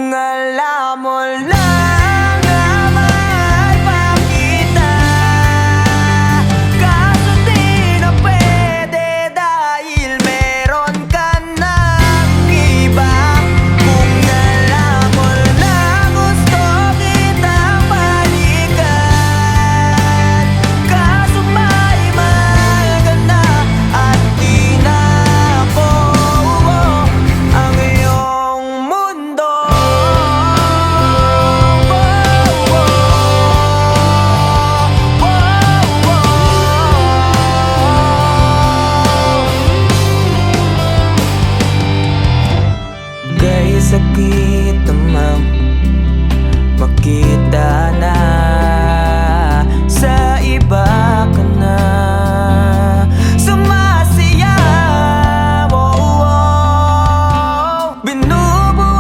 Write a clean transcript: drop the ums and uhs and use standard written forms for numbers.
Kung alam mo lang na mahal pa kita, kaso di na pwede dahil meron ka ng iba. Kung alam mo na gusto kitang balikan, kaso may mahal ka na at di na ako ang iyong mundo. Kay sakit namang makita na sa iba.